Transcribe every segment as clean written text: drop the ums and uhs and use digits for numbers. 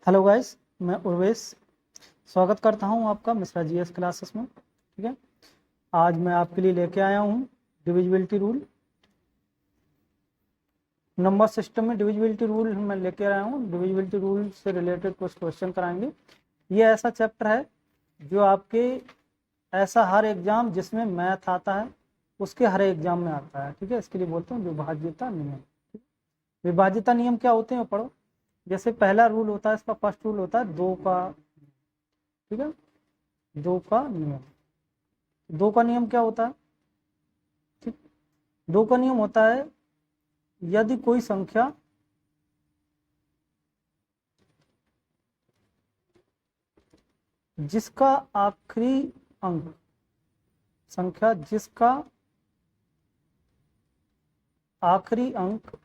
Hello guys, मैं उर्वेश स्वागत करता हूं आपका मिश्रा जीएस क्लासेस में। ठीक है, आज मैं आपके लिए लेके आया हूं डिविजिबिलिटी रूल। नंबर सिस्टम में डिविजिबिलिटी रूल मैं लेके आया हूं। डिविजिबिलिटी रूल से रिलेटेड कुछ क्वेश्चन कराएंगे। ये ऐसा चैप्टर है जो आपके ऐसा हर एग्जाम जिसमें मैथ आता है उसके हर एग्जाम में आता है। ठीक है, इसके लिए बोलते हैं विभाज्यता नियम। विभाज्यता नियम क्या होते हैं वो पढ़ो। जैसे पहला रूल होता है, इसका फर्स्ट रूल होता है दो का। ठीक है, दो का नियम। दो का नियम क्या होता है? ठीक, दो का नियम होता है यदि कोई संख्या जिसका आखिरी अंक संख्या जिसका आखिरी अंक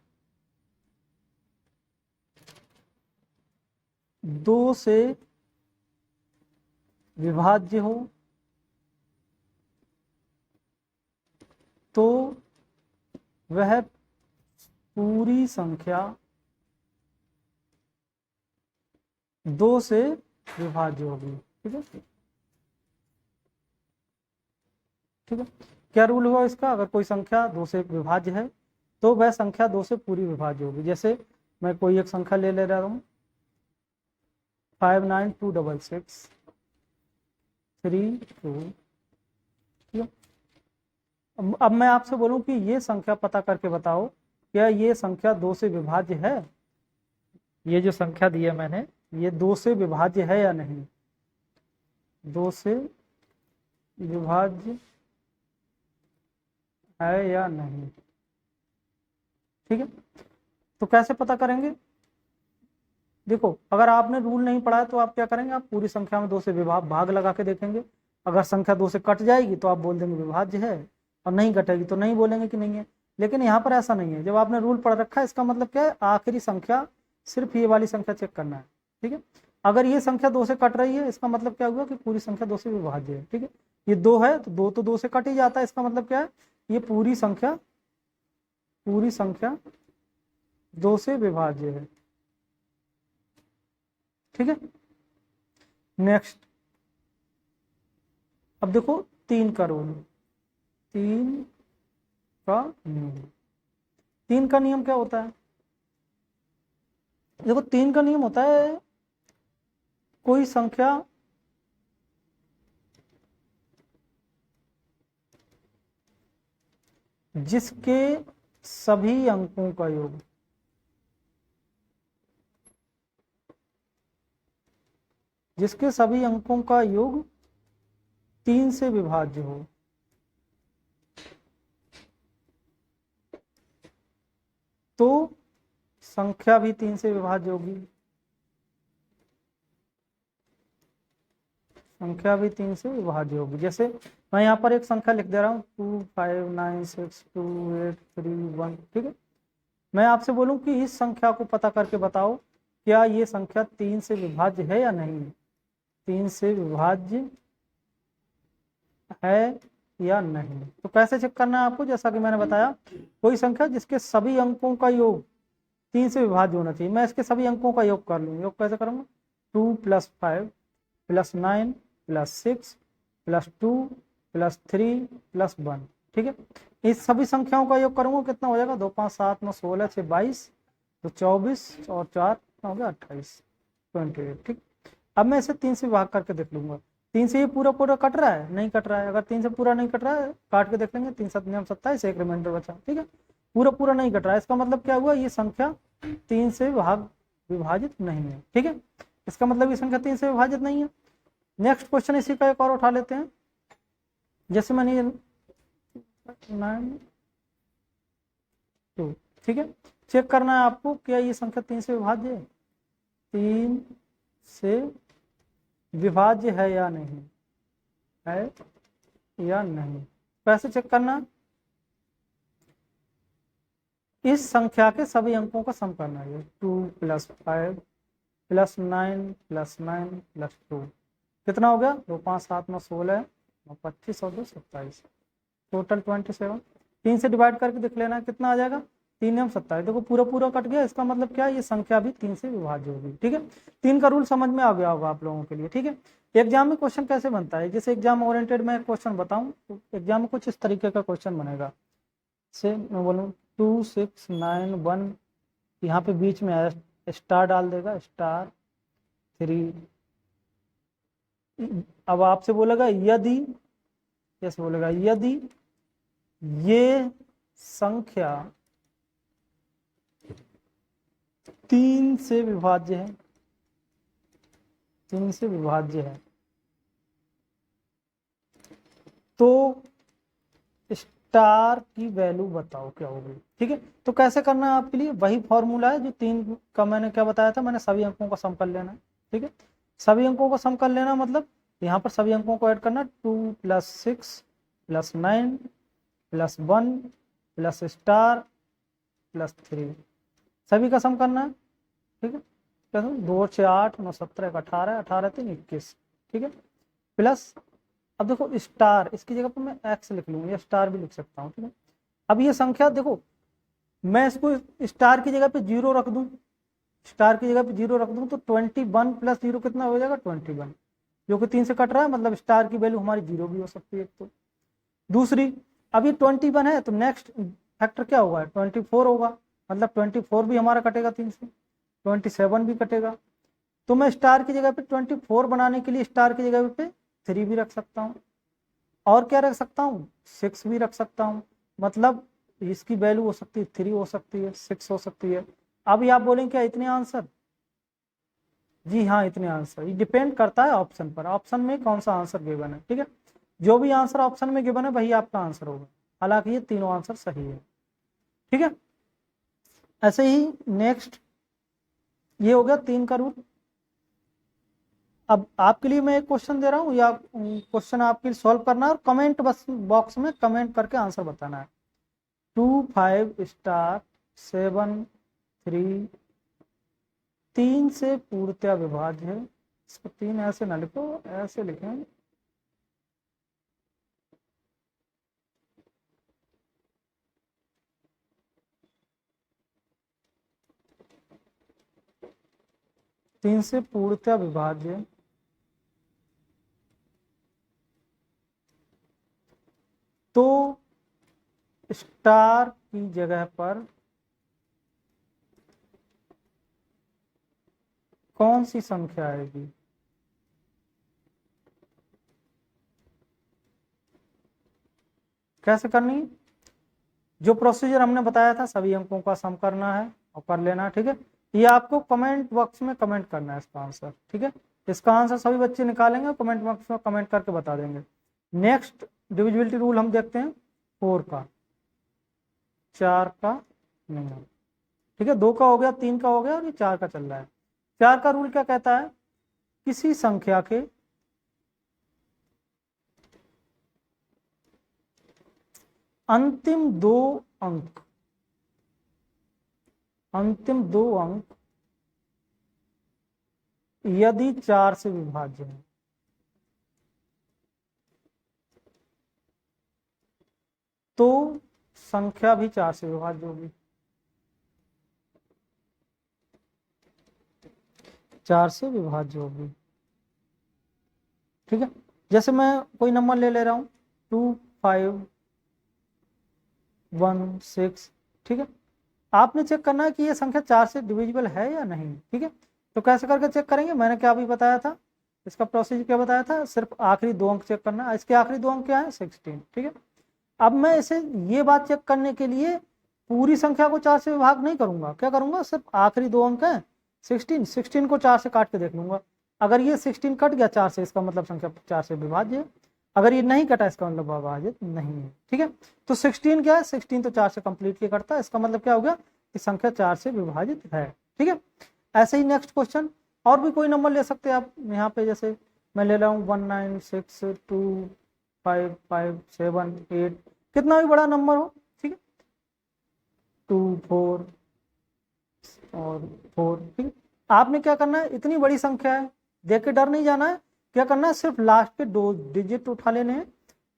2 से विभाज्य हो तो वह पूरी संख्या 2 से विभाज्य होगी। ठीक है, ठीक है। क्या रूल हुआ इसका? अगर कोई संख्या 2 से विभाज्य है तो वह संख्या 2 से पूरी विभाज्य होगी। जैसे मैं कोई एक संख्या ले रहा हूँ 59266 32। ठीक है, अब मैं आपसे बोलूं कि ये संख्या पता करके बताओ क्या ये संख्या 2 से विभाज्य है। ये जो संख्या दी है मैंने, ये 2 से विभाज्य है या नहीं? 2 से विभाज्य है या नहीं? ठीक है, तो कैसे पता करेंगे? देखो, अगर आपने रूल नहीं पढ़ा है तो आप क्या करेंगे, आप पूरी संख्या में 2 से भाग लगा के देखेंगे। अगर संख्या 2 से कट जाएगी तो आप बोल देंगे विभाज्य है, और नहीं कटेगी तो नहीं बोलेंगे कि नहीं है। लेकिन यहाँ पर ऐसा नहीं है। जब आपने रूल पढ़ रखा है इसका मतलब क्या है, आखिरी संख्या सिर्फ ये वाली संख्या चेक करना है। ठीक है, अगर ये संख्या 2 से कट रही है इसका मतलब क्या हुआ कि पूरी संख्या 2 से विभाज्य है। ठीक है, ये 2 है तो 2 से कट ही जाता है। इसका मतलब क्या है, ये पूरी संख्या 2 से विभाज्य है। ठीक है, नेक्स्ट। अब देखो 3 का रूल, 3 का नियम। 3 का नियम क्या होता है? देखो 3 का नियम होता है कोई संख्या जिसके सभी अंकों का योग जिसके सभी अंकों का योग 3 से विभाज्य हो तो संख्या भी 3 से विभाज्य होगी। संख्या भी 3 से विभाज्य होगी। जैसे मैं यहाँ पर एक संख्या लिख दे रहा हूँ 259628331। ठीक है, मैं आपसे बोलूं कि इस संख्या को पता करके बताओ क्या ये संख्या 3 से विभाज्य है या नहीं? 3 से विभाज्य है या नहीं? तो कैसे चेक करना है आपको? जैसा कि मैंने बताया, कोई संख्या जिसके सभी अंकों का योग 3 से विभाज्य होना चाहिए। मैं इसके सभी अंकों का योग कर लूँ। योग कैसे करूँगा? 2 + 5 + 9 + 6 + 2 + 3 + 1। ठीक है, इस सभी संख्याओं का योग करूँगा, कितना हो जाएगा? 2 5 7 9 16 6 22 तो 24 और 4 हो गया 28 28। ठीक, अब मैं इसे 3 से भाग करके देख लूंगा। 3 से ये पूरा पूरा कट रहा है? नहीं कट रहा है। अगर 3 से पूरा नहीं कट रहा है, काट के देख लेंगे। 3 7 9 27, एक रिमाइंडर बचा। ठीक है, पूरा पूरा नहीं कट रहा है। इसका मतलब क्या हुआ, ये संख्या 3 से विभाजित नहीं है। ठीक है, इसका मतलब ये संख्या 3 से विभाजित नहीं है। नेक्स्ट क्वेश्चन इसी का एक और उठा लेते हैं। जैसे मैंने 9 2। ठीक है, चेक करना है आपको क्या ये संख्या 3 से विभाज्य है? 3 से विभाज्य है या नहीं? है या नहीं? कैसे चेक करना? इस संख्या के सभी अंकों का सम करना है। 2 + 5 + 9 + 9 + 2 कितना हो गया? 2 5 7 9 16 9 25 और 2 27, टोटल 27। 3 से डिवाइड करके देख लेना कितना आ जाएगा। 3 एम 27, देखो पूरा पूरा कट गया, इसका मतलब क्या है, ये संख्या भी 3 से विभाज्य होगी। ठीक है, 3 का रूल समझ में आ गया होगा आप लोगों के लिए। ठीक है, एग्जाम में क्वेश्चन कैसे बनता है, जैसे एग्जाम ओरिएंटेड में क्वेश्चन बताऊं तो एग्जाम में कुछ इस तरीके का क्वेश्चन बनेगा। से मैं बोलूँ 2 6 9 1, यहाँ पे बीच में स्टार डाल देगा, स्टार 3। अब आपसे बोलेगा यदि, कैसे बोलेगा, यदि ये संख्या 3 से विभाज्य है, 3 से विभाज्य है, तो स्टार की वैल्यू बताओ क्या होगी। ठीक है, तो कैसे करना है आपके लिए, वही फॉर्मूला है जो 3 का मैंने क्या बताया था, मैंने सभी अंकों का सम कर लेना है। ठीक है, सभी अंकों का सम कर लेना मतलब यहाँ पर सभी अंकों को ऐड करना, 2 + 6 + 9 + 1 + स्टार + 3, सभी का सम करना है। ठीक है, 2 6 8 9 17 18 18 3 21। ठीक है, प्लस अब देखो स्टार, इसकी जगह पर मैं एक्स लिख लूँ या स्टार भी लिख सकता हूँ। ठीक है, अब ये संख्या देखो, मैं इसको स्टार की जगह पे 0 रख दूं, स्टार की जगह पे 0 रख दूं तो 21 + 0 कितना हो जाएगा, 21, जो कि 3 से कट रहा है, मतलब स्टार की वैल्यू हमारी 0 भी हो सकती है। तो दूसरी, अब ये 21 है तो नेक्स्ट फैक्टर क्या होगा, 24 होगा, मतलब 24 भी हमारा कटेगा 3 से, 27 भी कटेगा। तो मैं स्टार की जगह पे 24 बनाने के लिए स्टार की जगह पे 3 भी रख सकता हूँ, और क्या रख सकता हूँ, 6 भी रख सकता हूँ, मतलब इसकी वैल्यू हो सकती है 3, हो सकती है 6, हो सकती है। अभी आप बोलेंगे क्या इतने आंसर, जी हाँ इतने आंसर, ये डिपेंड करता है ऑप्शन पर, ऑप्शन में कौन सा आंसर गिवन है। ठीक है, जो भी आंसर ऑप्शन में गिवन है वही आपका आंसर होगा, हालांकि ये तीनों आंसर सही है। ठीक है, ऐसे ही नेक्स्ट, ये हो गया 3 का रूल। अब आपके लिए मैं एक क्वेश्चन दे रहा हूँ, या क्वेश्चन आपके लिए सॉल्व करना है और कमेंट बॉक्स में कमेंट करके आंसर बताना है। 2 5 स्टार 7 3, 3 से पूर्णतया विभाज्य है, इसको 3 ऐसे ना लिखो, ऐसे लिखें, तीन से पूर्णतया विभाज्य, तो स्टार की जगह पर कौन सी संख्या आएगी, कैसे करनी, जो प्रोसीजर हमने बताया था, सभी अंकों का सम करना है और कर लेना है। ठीक है, ये आपको कमेंट बॉक्स में कमेंट करना है इसका आंसर। ठीक है, इसका आंसर सभी बच्चे निकालेंगे, कमेंट बॉक्स में कमेंट करके बता देंगे। नेक्स्ट डिविजिबिलिटी रूल हम देखते हैं 4 का, 4 का नहीं है। ठीक है, 2 का हो गया, 3 का हो गया और ये 4 का चल रहा है। 4 का रूल क्या कहता है, किसी संख्या के अंतिम 2 अंक, अंतिम 2 अंक यदि 4 से विभाज्य है, तो संख्या भी 4 से विभाज्य होगी, 4 से विभाज्य होगी। ठीक है, जैसे मैं कोई नंबर ले ले रहा हूं 2 5 1 6। ठीक है, आपने चेक करना है कि ये संख्या 4 से डिविजिबल है या नहीं। ठीक है, तो कैसे करके चेक करेंगे, मैंने क्या अभी बताया था, इसका प्रोसीजर क्या बताया था, सिर्फ आखिरी 2 अंक चेक करना है, इसके आखिरी 2 अंक क्या है 16। ठीक है, अब मैं इसे ये बात चेक करने के लिए पूरी संख्या को 4 से विभाग नहीं करूंगा, क्या करूंगा, सिर्फ आखिरी 2 अंक है 16 को 4 से काट के देख लूंगा, अगर ये 16 कट गया 4 से, इसका मतलब संख्या 4 से विभाज्य है, अगर ये नहीं कटा इसका मतलब विभाजित नहीं है। ठीक है, तो 16 क्या है, 16 तो 4 से कंप्लीटली कटता है, इसका मतलब क्या हो गया कि संख्या 4 से विभाजित है। ठीक है, ऐसे ही नेक्स्ट क्वेश्चन, और भी कोई नंबर ले सकते हैं आप यहाँ पे, जैसे मैं ले रहा हूँ 1 9 6 2 5 5 7 8, कितना भी बड़ा नंबर हो। ठीक है, 2 4 और 4। ठीक है, आपने क्या करना है, इतनी बड़ी संख्या है, देख के डर नहीं जाना है, क्या करना है, सिर्फ लास्ट के 2 डिजिट उठा लेने हैं,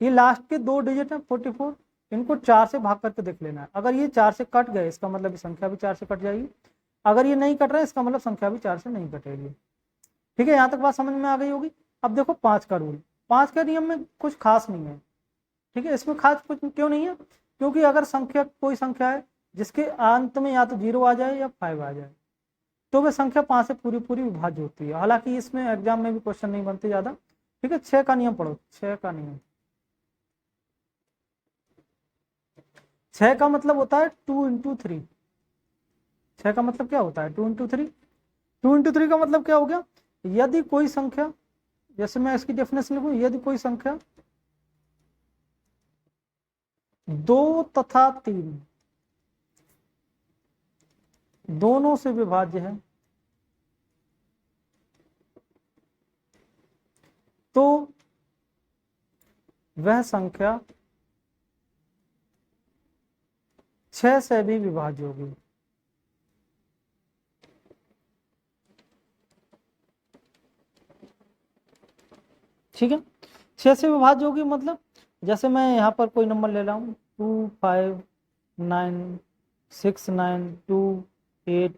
ये लास्ट के 2 डिजिट है 44, इनको 4 से भाग करके देख लेना है। अगर ये 4 से कट गए इसका मतलब संख्या भी 4 से कट जाएगी, अगर ये नहीं कट रहा है इसका मतलब संख्या भी 4 से नहीं कटेगी। ठीक है, यहाँ तक बात समझ में आ गई होगी। अब देखो 5 का रूल, 5 के नियम में कुछ खास नहीं है। ठीक है, इसमें खास कुछ क्यों नहीं है, क्योंकि अगर संख्या कोई संख्या है जिसके अंत में या तो 0 आ जाए या 5 आ जाए तो वह संख्या 5 से पूरी पूरी विभाज्य होती है। हालांकि इसमें एग्जाम में भी क्वेश्चन नहीं बनते ज्यादा। ठीक है, 6 का नियम पढ़ो, 6 का नियम। 6 का मतलब होता है 2 इंटू 3। 6 का मतलब क्या होता है 2 इंटू 3। 2 इंटू 3 का मतलब क्या हो गया, यदि कोई संख्या, जैसे मैं इसकी डेफिनेशन लिखूं, यदि कोई संख्या 2 तथा 3 दोनों से विभाज्य है तो वह संख्या 6 से भी विभाज्य होगी। ठीक है, 6 से विभाज्य होगी मतलब जैसे मैं यहाँ पर कोई नंबर ले रहा हूँ 2 5 9 6 9 2 8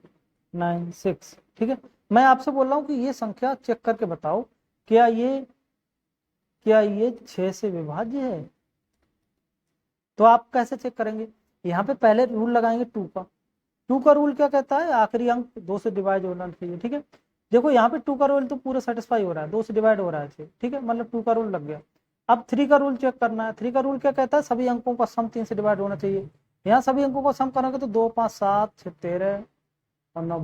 9 6। ठीक है, मैं आपसे बोल रहा हूँ कि ये संख्या चेक करके बताओ क्या ये 6 से विभाज्य है। तो आप कैसे चेक करेंगे, यहाँ पे पहले रूल लगाएंगे 2 का। 2 का रूल क्या कहता है, आखिरी अंक 2 से डिवाइड होना चाहिए। ठीक है, देखो यहाँ पे 2 का रूल तो पूरा सेटिस्फाई हो रहा है, 2 से डिवाइड हो रहा है। ठीक है, मतलब 2 का रूल लग गया। अब 3 का रूल चेक करना है। 3 का रूल क्या कहता है, सभी अंकों का सम 3 से डिवाइड होना चाहिए। यहाँ सभी अंकों का सम करोगे तो 2 5 7 6 13 और 9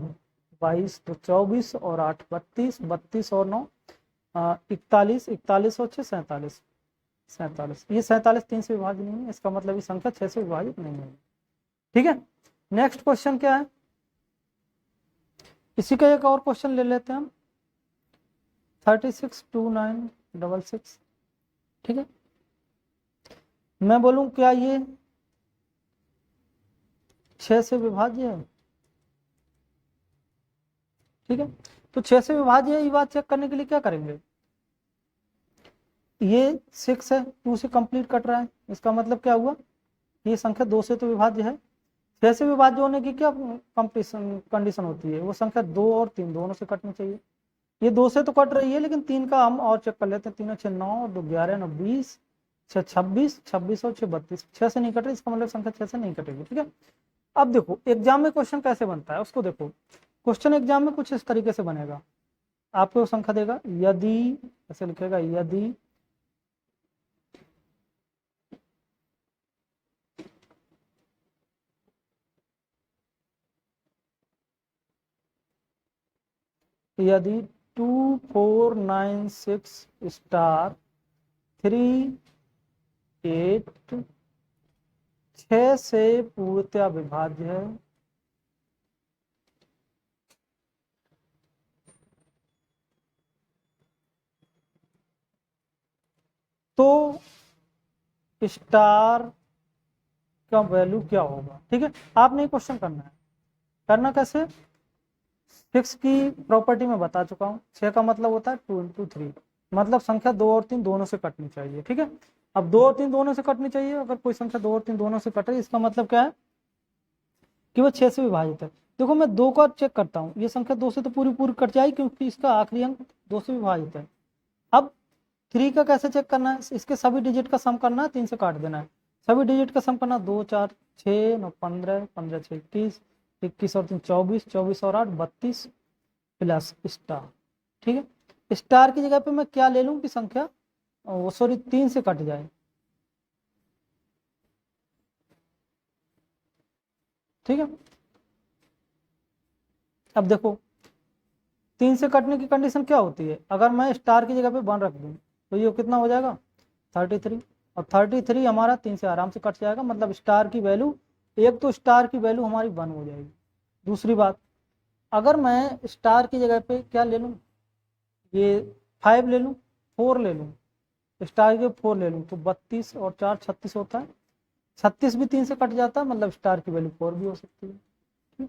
22 तो 24 और 8 32 32 और 9 41 41 और 6 47 47। ये 47 3 से विभाजित नहीं है, इसका मतलब ये संख्या 6 से विभाजित नहीं है। ठीक है, नेक्स्ट क्वेश्चन क्या है, इसी का एक और क्वेश्चन ले लेते हैं हम, 36 2 9 6 6। ठीक है, मैं बोलूं क्या ये 6 से विभाज्य है। ठीक है, तो 6 से विभाज्य है, ये बात चेक करने के लिए क्या करेंगे, ये 6 है 2 से कंप्लीट कट रहा है, इसका मतलब क्या हुआ, ये संख्या 2 से तो विभाज्य है। 6 से विभाज्य होने की क्या कंडीशन होती है, वो संख्या 2 और 3 दोनों से कटनी चाहिए। ये 2 से तो कट रही है लेकिन 3 का हम और चेक कर लेते हैं। 3 6 9 2 11 9 20 6 26 26 और 6 32। 6 से नहीं कट रही, इसका मतलब संख्या 6 से नहीं कटेगी। ठीक है, अब देखो एग्जाम में क्वेश्चन कैसे बनता है उसको देखो। क्वेश्चन एग्जाम में कुछ इस तरीके से बनेगा, आपको संख्या देगा, यदि ऐसे लिखेगा, यदि यदि 2 4 9 6 स्टार 3 8 6 से पूर्णतया विभाज्य है तो स्टार का वैल्यू क्या होगा। ठीक है, आपने क्वेश्चन करना है, करना कैसे, 6 की प्रॉपर्टी में बता चुका हूँ। 6 का मतलब होता है 2 इंटू 3, मतलब संख्या 2 और 3 दोनों से कटनी चाहिए। ठीक है, अब 2 और 3 दोनों से कटनी चाहिए, अगर कोई संख्या 2 और 3 दोनों से कट रही है इसका मतलब क्या है कि वो 6 से विभाजित है। देखो मैं 2 का चेक करता हूँ, ये संख्या 2 से तो पूरी पूरी कट जाएगी क्योंकि इसका आखिरी अंक 2 से विभाजित है। अब 3 का कैसे चेक करना है, इसके सभी डिजिट का सम करना है, 3 से काट देना है। सभी डिजिट का सम करना, 2 4 6 9 15 15 6 21 21 और 3 24 24 और 8 32 प्लस स्टार। ठीक है, स्टार की जगह पे मैं क्या ले लूं कि संख्या वो सॉरी 3 से कट जाए। ठीक है, अब देखो 3 से कटने की कंडीशन क्या होती है, अगर मैं स्टार की जगह पे 1 रख दूं तो ये कितना हो जाएगा 33, और 33 हमारा 3 से आराम से कट जाएगा, मतलब स्टार की वैल्यू, एक तो स्टार की वैल्यू हमारी 1 हो जाएगी। दूसरी बात, अगर मैं स्टार की जगह पे क्या ले लूं, ये 5 ले लूं, 4 ले लूं, स्टार के 4 ले लूं तो 32 और 4 36 होता है। 36 भी 3 से कट जाता है, मतलब स्टार की वैल्यू 4 भी हो सकती है।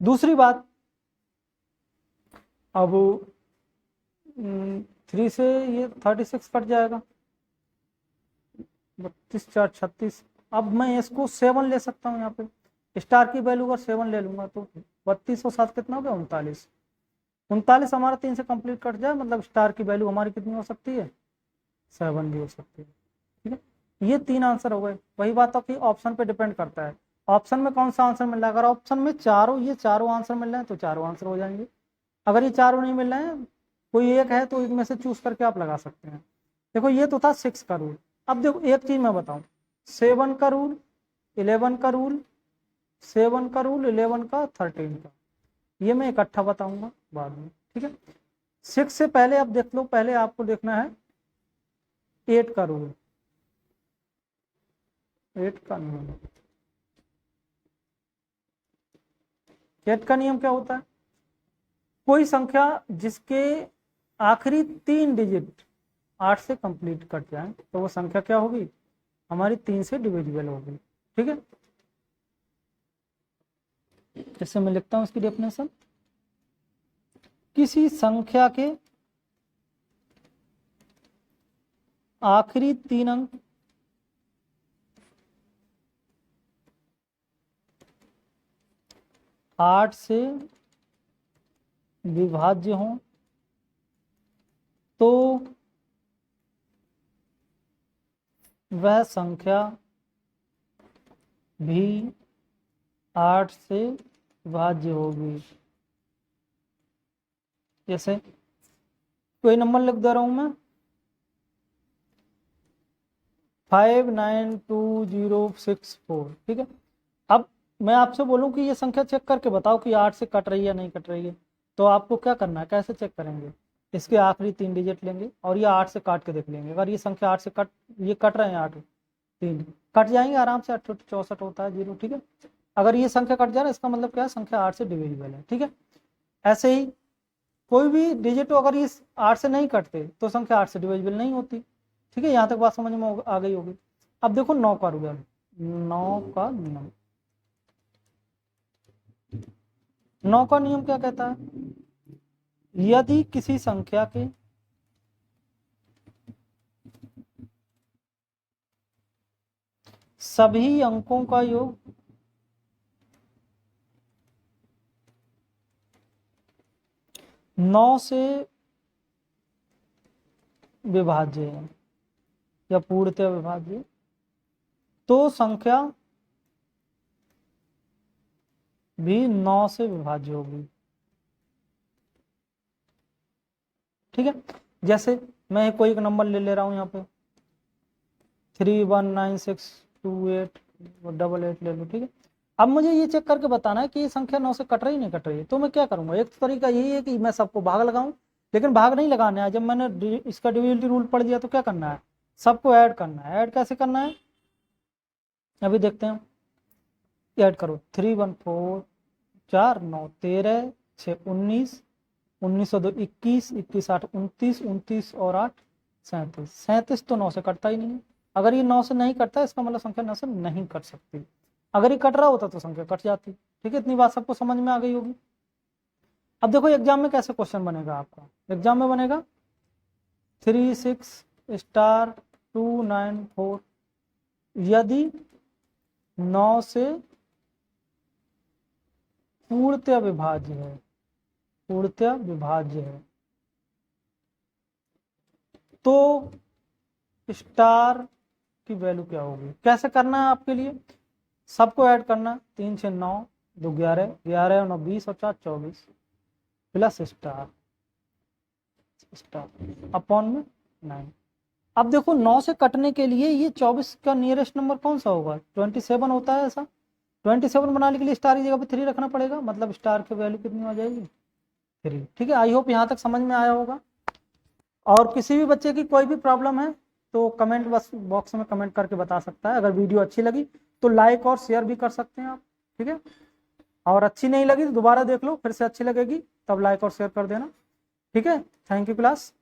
दूसरी बात, अब 3 से ये 36 कट जाएगा, 32 4 36 अब मैं इसको 7 ले सकता हूँ यहाँ पे, स्टार की वैल्यू अगर 7 ले लूंगा तो 32 और 7 कितना हो गया 39। 39 हमारा 3 से कंप्लीट कट जाए, मतलब स्टार की वैल्यू हमारी कितनी हो सकती है 7 भी हो सकती है। ठीक है, ये 3 आंसर हो गए। वही बात है कि ऑप्शन पे डिपेंड करता है, ऑप्शन में कौन सा आंसर मिल रहा है। अगर ऑप्शन में ये चारों आंसर मिल रहे हैं तो चारों आंसर हो जाएंगे। अगर ये चारों नहीं मिल रहे हैं, कोई एक है, तो इनमें से चूज करके आप लगा सकते हैं। देखो ये तो था 6 का रूल। अब देखो एक चीज मैं बताऊं, 7 का रूल, 11 का रूल, 7 का रूल, 11 का, 13 का, ये मैं इकट्ठा बताऊंगा बाद में। ठीक है, 6 से पहले आप देख लो, पहले आपको देखना है 8 का रूल, 8 का नियम। 8 का नियम क्या होता है, कोई संख्या जिसके आखिरी 3 डिजिट 8 से कंप्लीट कट जाए तो वो संख्या क्या होगी, हमारी 3 से डिविजिबल होगी। ठीक है, जैसे मैं लिखता हूं इसकी डेफिनेशन, किसी संख्या के आखिरी 3 अंक आठ से विभाज्य हों तो वह संख्या भी 8 से विभाज्य होगी। जैसे कोई नंबर लिख दे रहा हूं मैं, 59264। ठीक है, अब मैं आपसे बोलूं कि ये संख्या चेक करके बताओ कि 8 से कट रही है या नहीं कट रही है, तो आपको क्या करना है, कैसे चेक करेंगे, इसके आखिरी 3 डिजिट लेंगे और ये 8 से काट के देख लेंगे। अगर ये संख्या 8 से ये कट रहे हैं, 8 3 कट जाएंगे आराम से, 64 होता है 0। ठीक है, अगर ये संख्या कट जा रहा है इसका मतलब क्या है, संख्या 8 से डिविजिबल है। ठीक है, ऐसे ही कोई भी डिजिट अगर इस 8 से नहीं कटते तो संख्या 8 से डिविजिबल नहीं होती। ठीक है, यहाँ तक बात समझ में आ गई होगी। अब देखो 9 का रूल, 9 का नियम, 9 का नियम क्या कहता है, यदि किसी संख्या के सभी अंकों का योग 9 से विभाज्य है या पूर्णतः विभाज्य, तो संख्या भी 9 से विभाज्य होगी। ठीक है, जैसे मैं कोई एक नंबर ले रहा हूं यहाँ पे 319628888 ले लो। ठीक है, अब मुझे ये चेक करके बताना है कि ये संख्या 9 से कट रही नहीं कट रही है, तो मैं क्या करूंगा, एक तरीका यही है कि मैं सबको भाग लगाऊं, लेकिन भाग नहीं लगाना है। जब मैंने इसका डिविजिबिलिटी रूल पढ़ दिया तो क्या करना है, सबको ऐड करना है। ऐड कैसे करना है, अभी देखते हैं। ऐड करो, 3 1 4 4 9 13 6 19 19 और 2 21 21 8 29 29 और 8 37 37 तो 9 से कटता ही नहीं है। अगर ये 9 से नहीं कटता इसका मतलब संख्या 9 से नहीं कट सकती। अगर ये कट रहा होता तो संख्या कट जाती। ठीक है, इतनी बात सबको समझ में आ गई होगी। अब देखो एग्जाम में कैसे क्वेश्चन बनेगा आपका, एग्जाम में बनेगा 3 6 स्टार 2 9 4, यदि 9 से पूर्णतः विभाज्य है, पूर्णतः विभाज्य है, तो स्टार की वैल्यू क्या होगी। कैसे करना है आपके लिए, सबको ऐड करना, 3 6 9 2 11 11 और 9 20 और 4 24 प्लस स्टार अपॉन में 9। अब देखो 9 से कटने के लिए ये 24 का नियरेस्ट नंबर कौन सा होगा, 27 होता है। ऐसा 27 बनाने के लिए स्टार की जगह पे 3 रखना पड़ेगा, मतलब स्टार की वैल्यू कितनी हो जाएगी 3। ठीक है, आई होप यहाँ तक समझ में आया होगा। और किसी भी बच्चे की कोई भी प्रॉब्लम है तो कमेंट बॉक्स में कमेंट करके बता सकता है। अगर वीडियो अच्छी लगी तो लाइक और शेयर भी कर सकते हैं आप। ठीक है, और अच्छी नहीं लगी तो दोबारा देख लो, फिर से अच्छी लगेगी तब लाइक और शेयर कर देना। ठीक है, थैंक यू क्लास।